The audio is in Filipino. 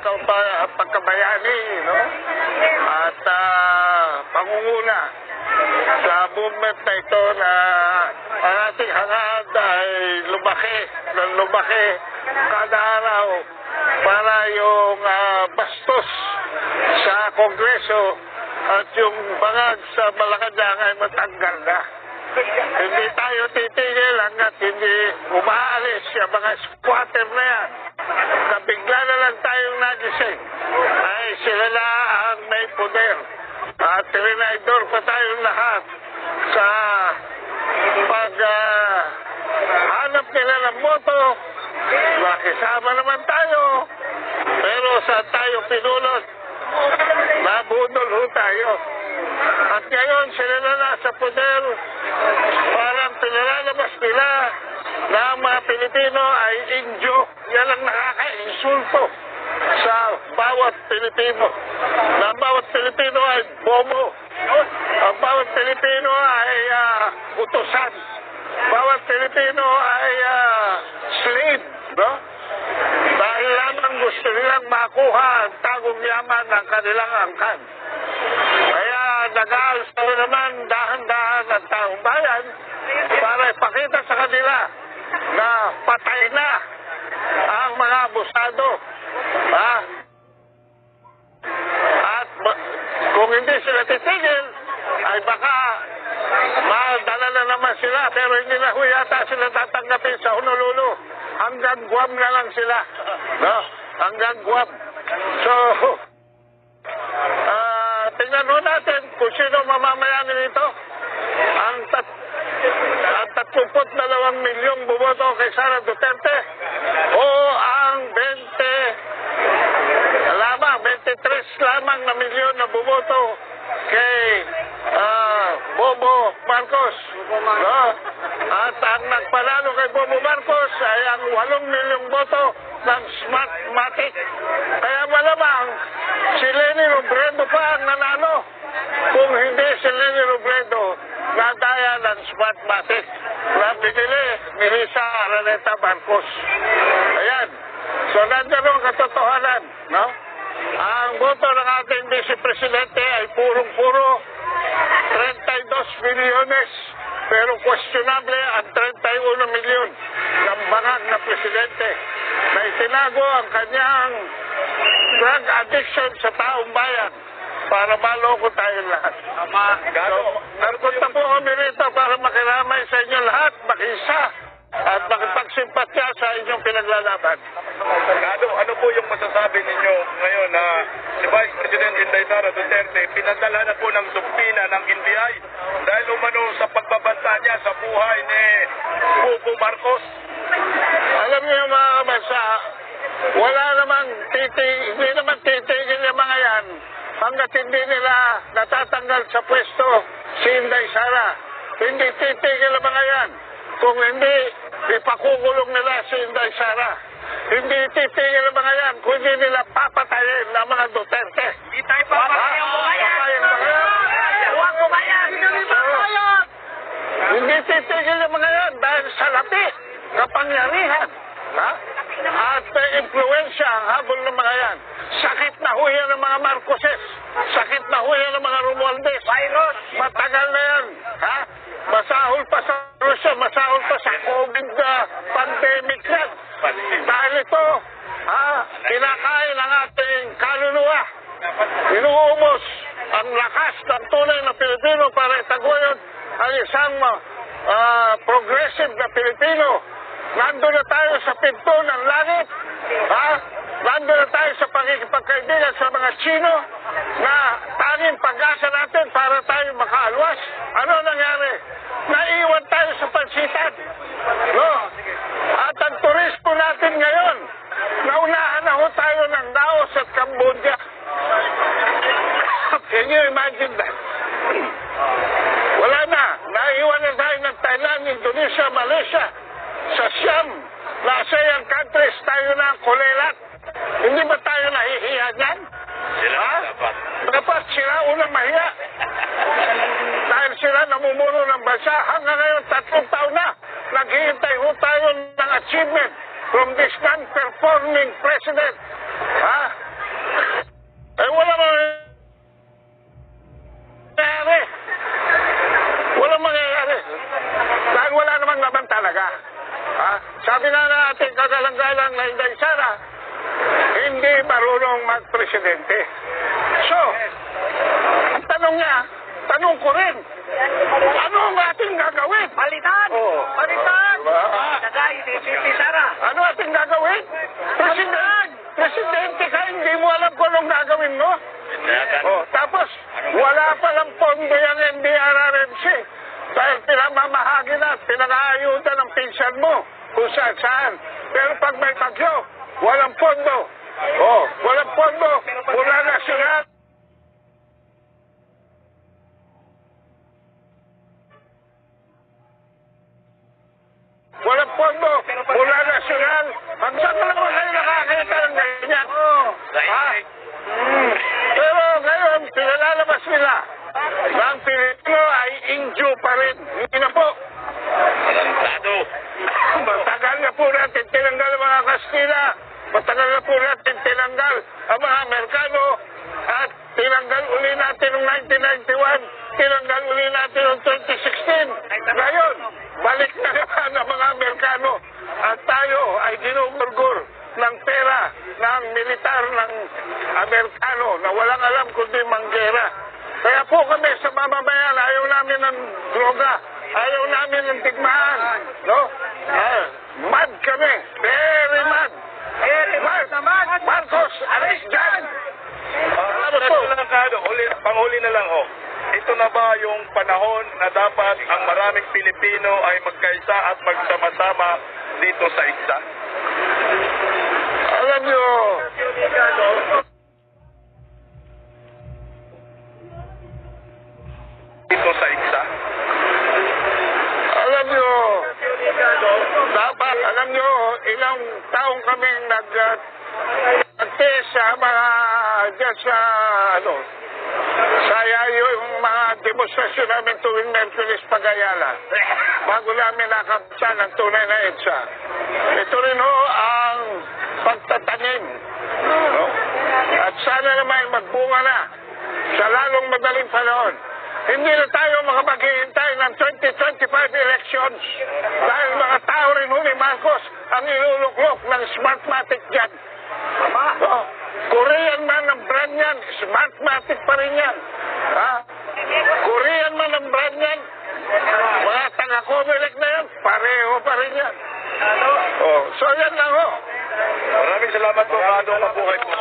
pagkabayani, no? At pangunguna sa movement na ito na ang ating hangad ay lumaki kada araw para yung bastos sa Kongreso at yung bangag sa Malacanang ay matanggal na. Hindi tayo titigil hanggat hindi umaalis yung mga squatter na yan. Na bigla na lang tayong nagising ay sila na ang may poder. At trinidor pa tayong lahat sa hanap nila ng boto. Makisama naman tayo. Pero sa tayo pinulot, nabudol ho tayo. At ngayon sila na nasa poder, parang pinalalabas nila na ang mga Pilipino ay Indyo. Yan ang nakaka-insulto sa bawat Pilipino. Na ang bawat Pilipino ay bobo. Ang bawat Pilipino ay utusan. Bawat Pilipino ay slave, no? Dahil lamang gusto nilang makuha ang tagong yaman ng kanilang angkan. Kaya nag-aalsa naman dahan-dahan ang taong bayan para ipakita sa kanila na patay na ang mga abusado. At kung hindi sila titigil, ay baka madala na naman sila, pero hindi na yata sila tatanggapin sa Honolulu. Hanggang Guam na lang sila. No? Hanggang Guam. So, tingnan mo natin kung sino mamamayani nito. Ang 32 milyong bumoto kay Sara Duterte o ang 23 lamang na milyon na bumoto kay Bobo Marcos. No? At ang nagpanalo kay Bobo Marcos ay ang 8 milyong boto ng Smartmatic. Kaya malamang si Leni Robredo pa ang nanalo. Kung hindi si Leni Robredo, nadaya ng Smartmatic na binili ni Risa Araneta Marcos. Ayan. So nandiyan ang katotohanan. No? Ang boto ng ating Vice Presidente ay purong-puro 32 milyones. Pero questionable ang 31 milyon ng bangag na presidente na itinago ang kanyang drug addiction sa taong bayan para maloko tayo lahat. So, nagpunta po kami rito para makiramay sa inyo lahat, makisa at makipagsimpatya sa inyong pinaglalaban. Gado, ano po yung masasabi ninyo ngayon na si Vice President Inday Sara Duterte pinadala na po ng subpina ng NBI dahil umano sa pagbabanta niya sa buhay ni Bobo Marcos? Alam niyo mga kabansa, wala namang hindi naman titigil yung mga yan hanggat hindi nila natatanggal sa pwesto si Inday Sara. Hindi titigil ang mga yan kung hindi ipakukulong nila si Inday Sara. Hindi titigil ang mga yan kung hindi nila papatayin ng mga Duterte. Hindi tayo papatayin ang bukayan! Huwag bukayan! Hindi titigil ang mga yan dahil sa lapi, kapangyarihan, at impluensya ang habol ng mga yan. Sakit na ho yan ng mga Marcoses. Sakit na ho yan ng mga Romualdez. Virus! Matagal na yan. Masahol pa sa Russia, masahol pa sa COVID pandemic yan. Dahil ito, kinakain ang ating kaluluwa. Inuumos ang lakas ng tunay na Pilipino para itaguyod ang isang progressive na Pilipino. Nandun na tayo sa pinto ng langit. Nandun na tayo sa pagkikipagkaibigan sa mga Chino na tanging pag-asa natin para tayo makaalwas. Ano nangyari? Naiwan tayo sa pansitan. No? At ang turismo natin ngayon, naunahan na ho tayo ng Laos at Cambodia. Can you imagine that? Wala na. Naiwan na tayo ng Thailand, Indonesia, Malaysia. Sa Siam, na ASEAN countries, tayo na kulelat. Hindi ba tayo nahihiya dyan? Sila dapat. Dapat sila unang mahiya. Dahil sila namumuno ng bansa. Hanggang ngayon, 3 taon na. Naghihintay ho tayo ng achievement from this non-performing president. marunong mag-presidente. So, ang tanong niya, tanong ko rin, ano ang ating gagawin? Palitan! Oo. Palitan! Diba? Tagay, si Sara. Ano ating gagawin? Presidente ka, hindi mo alam kung anong gagawin mo? Oh, tapos, wala palang pondo yung NDRRMC. Dahil pinamamahagi na, pinag-aayuda ng pinsan mo kung saan. Pero pag may bagyo, walang pondo. Oh, walang pondo, wala nasyonal. Walang pondo, wala nasyonal. Hanggang na naman kayo nakakita ng ganyan. Ha? Pero ngayon, pinalalabas nila na ang Pilipino ay inju pa rin. Hindi na po. Matagal na po natin tinanggal ang mga Kastila. Matagal na po natin tinanggal ang mga Amerikano. At tinanggal uli natin noong 1991. Tinanggal uli natin noong 2016. Ngayon, balik na naman ang mga Amerikano. At tayo ay ginugurgur ng pera ng militar ng Amerikano na walang alam kundi manggera. Kaya po kami sa mamamayan, ayaw namin ng droga, ayaw namin ng digmaan. No? Mad kami. Very mad. Mad. Marcos, alis dyan! Panghuli na lang ho. Ito na ba yung panahon na dapat ang maraming Pilipino ay magkaisa at magsama-sama dito sa ICSA? Alam nyo, Dito sa ICSA? dapat, alam nyo, ilang taong kaming nag-test sa mga, dyan sa, saya yung mga demonstrasyon namin tuwing Merkulis Pagayala. Bago namin nakapsa ng tunay na EDSA. Ito rin ho ang pagtatanim. No? At sana naman magbunga na sa lalong madaling panahon. Hindi na tayo makapaghihintay ng 2025 elections dahil mga tao rin ho ni Marcos ang iluluklok ng Smartmatic dyan. No? Korean man ang brand yan, Smartmatic pa rin yan. Ha? Korean man ang brand yan, mga taga-Comelec na yan, pareho pa rin yan. Oh, so yan lang ho. Maraming salamat po. Maadong mabuhay po.